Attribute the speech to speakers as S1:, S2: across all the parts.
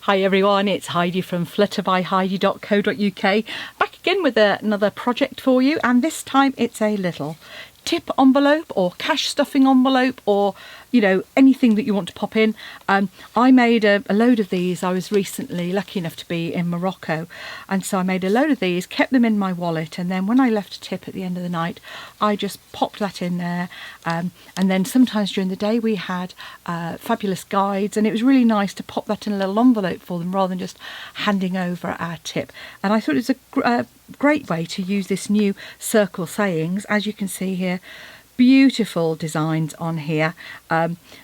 S1: Hi everyone, it's Heidi from flutterbyheidi.co.uk, back again with another project for you, and this time it's a little tip envelope or cash stuffing envelope, or anything that you want to pop in. I made a load of these. I was recently lucky enough to be in Morocco, and so I made a load of these, kept them in my wallet, and then when I left a tip at the end of the night I just popped that in there, and then sometimes during the day we had fabulous guides, and it was really nice to pop that in a little envelope for them rather than just handing over our tip. And I thought it was a great way to use this new circle sayings. As you can see here, beautiful designs on here,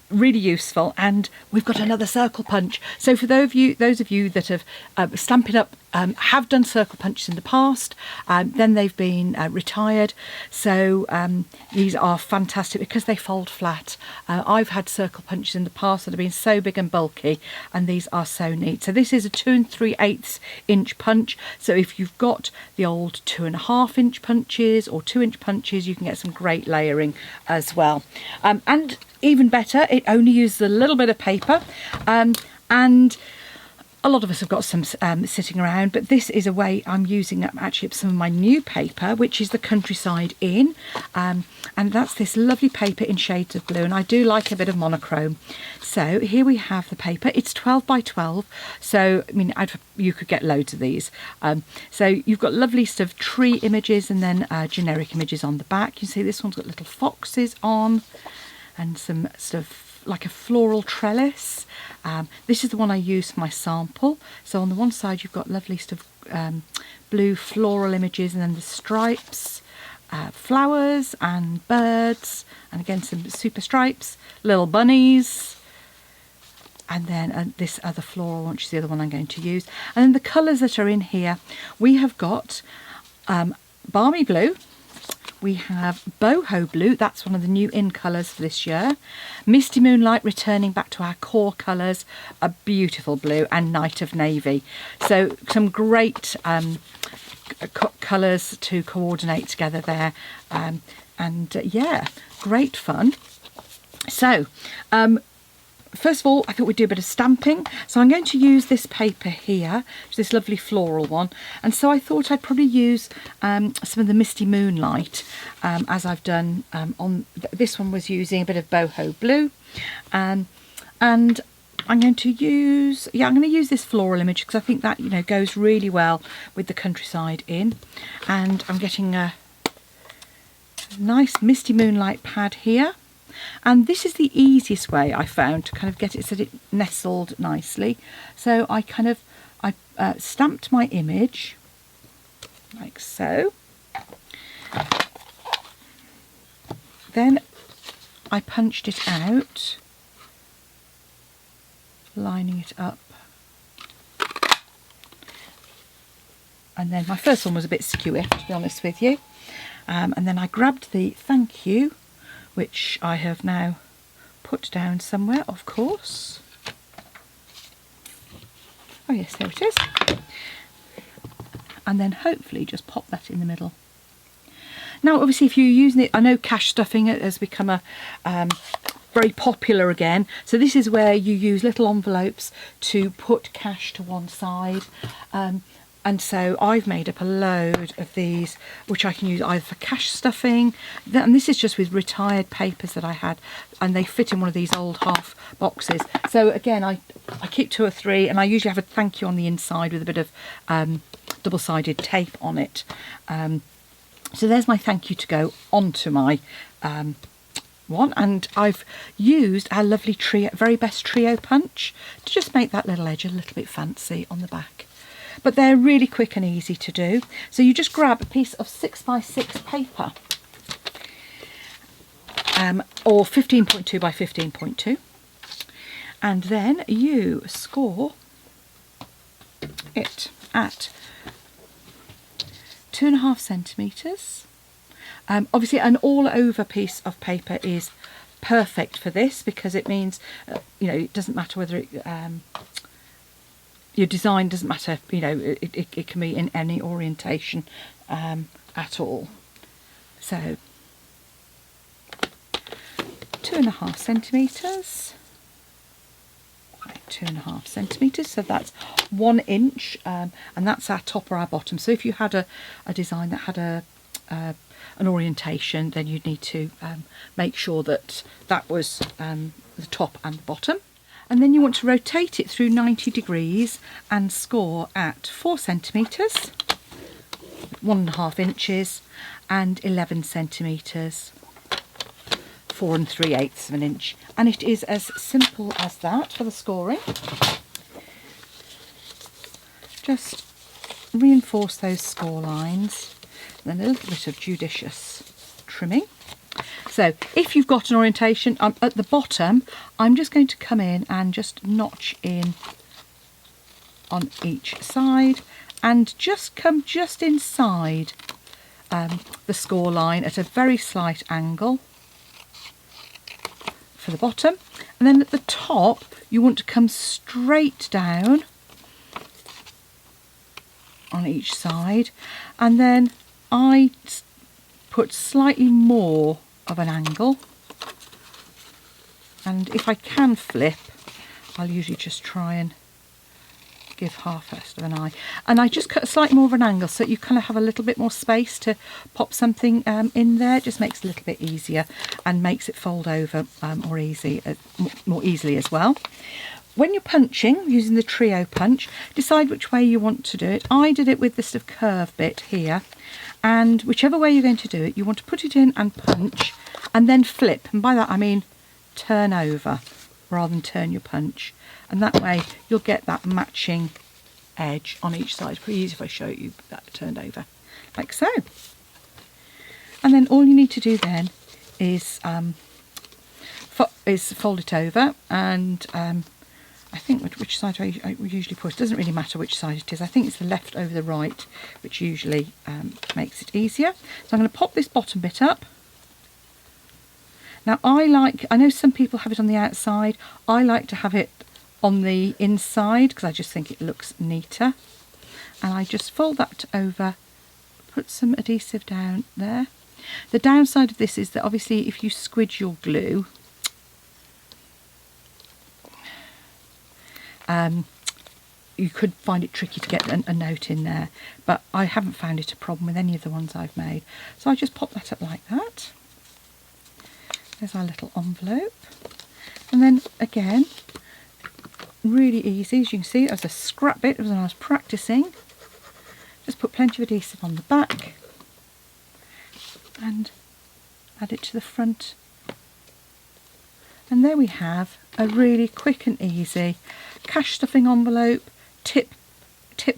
S1: really useful. And we've got another circle punch, so for those of you that have Stampin' Up have done circle punches in the past, then they've been retired, so these are fantastic because they fold flat. I've had circle punches in the past that have been so big and bulky, and these are so neat. So this is a 2 3/8 inch punch, so if you've got the old 2.5 inch punches or 2-inch punches, you can get some great layering as well. And even better, it only uses a little bit of paper, and a lot of us have got some sitting around, but this is a way I'm using actually some of my new paper, which is the Countryside Inn, and that's this lovely paper in shades of blue, and I do like a bit of monochrome. So here we have the paper. It's 12 by 12, so I mean you could get loads of these. So you've got lovely sort of tree images and then generic images on the back. You see this one's got little foxes on and some sort of like a floral trellis. This is the one I used for my sample. So on the one side you've got lovely sort of blue floral images, and then the stripes, flowers and birds, and again some super stripes, little bunnies, and then this other floral one, which is the other one I'm going to use. And then the colours that are in here, we have got Balmy Blue, we have Boho Blue, that's one of the new in colours for this year, Misty Moonlight, returning back to our core colours, a beautiful blue, and Night of Navy. So some great colours to coordinate together there, and yeah, great fun. So first of all, I thought we'd do a bit of stamping. So I'm going to use this paper here, this lovely floral one. And so I thought I'd probably use some of the Misty Moonlight, as I've done on this one. Was using a bit of Boho Blue, and I'm going to use this floral image because I think that goes really well with the Countryside Inn. And I'm getting a nice Misty Moonlight pad here. And this is the easiest way I found to kind of get it so that it nestled nicely. So I stamped my image like so. Then I punched it out, lining it up. And then my first one was a bit skewy, to be honest with you. And then I grabbed the thank you, which I have now put down somewhere, of course. Oh yes, there it is. And then hopefully just pop that in the middle. Now obviously if you're using it, I know cash stuffing has become a very popular again. So this is where you use little envelopes to put cash to one side. And so I've made up a load of these, which I can use either for cash stuffing, and this is just with retired papers that I had, and they fit in one of these old half boxes. So again, I keep 2 or 3, and I usually have a thank you on the inside with a bit of double-sided tape on it. So there's my thank you to go onto my one, and I've used our lovely Very Best Trio punch to just make that little edge a little bit fancy on the back. But they're really quick and easy to do. So you just grab a piece of 6x6 paper, or 15.2 by 15.2, and then you score it at 2.5 centimetres. Obviously an all over piece of paper is perfect for this because it means it doesn't matter whether it your design doesn't matter, it can be in any orientation at all. So 2.5 centimetres, 2.5 centimetres, so that's 1 inch, and that's our top or our bottom. So if you had a design that had an orientation, then you'd need to make sure that that was the top and the bottom. And then you want to rotate it through 90 degrees and score at 4 centimetres, 1.5 inches, and 11 centimetres, 4 3/8 of an inch. And it is as simple as that for the scoring. Just reinforce those score lines, and then a little bit of judicious trimming. So if you've got an orientation, at the bottom, I'm just going to come in and just notch in on each side and just come just inside the score line at a very slight angle for the bottom. And then at the top, you want to come straight down on each side, and then I put slightly more of an angle, and if I can flip, I'll usually just try and give half-first of an eye, and I just cut slightly more of an angle so you kind of have a little bit more space to pop something in there. It just makes it a little bit easier and makes it fold over more easily as well. When you're punching using the trio punch, decide which way you want to do it. I did it with this sort of curve bit here, and whichever way you're going to do it, you want to put it in and punch and then flip, and by that I mean turn over rather than turn your punch, and that way you'll get that matching edge on each side. It's pretty easy if I show you that turned over like so. And then all you need to do then is fold it over, and I think which side I usually put, it doesn't really matter which side it is. I think it's the left over the right, which usually makes it easier. So I'm going to pop this bottom bit up. Now I know some people have it on the outside. I like to have it on the inside because I just think it looks neater. And I just fold that over, put some adhesive down there. The downside of this is that obviously if you squidge your glue, you could find it tricky to get a note in there, but I haven't found it a problem with any of the ones I've made. So I just pop that up like that. There's our little envelope, and then again, really easy, as you can see, it was a scrap bit when I was practicing. Just put plenty of adhesive on the back and add it to the front, and there we have a really quick and easy cash stuffing envelope, tip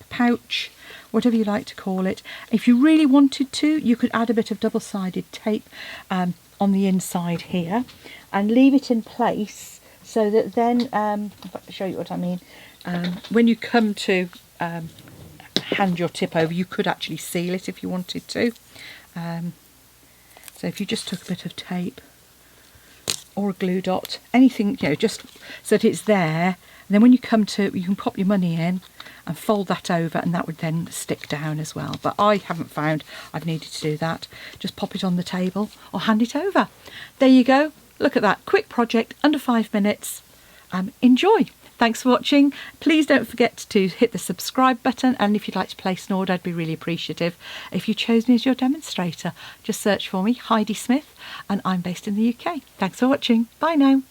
S1: pouch, whatever you like to call it. If you really wanted to, you could add a bit of double-sided tape on the inside here and leave it in place so that then, if I can show you what I mean, when you come to hand your tip over, you could actually seal it if you wanted to. So if you just took a bit of tape or a glue dot, anything, just so that it's there, and then when you come to, you can pop your money in and fold that over, and that would then stick down as well. But I haven't found I've needed to do that. Just pop it on the table or hand it over. There you go. Look at that. Quick project, under 5 minutes. Enjoy. Thanks for watching. Please don't forget to hit the subscribe button, and if you'd like to place an order, I'd be really appreciative. If you chose me as your demonstrator, just search for me, Heidi Smith, and I'm based in the UK. Thanks for watching. Bye now.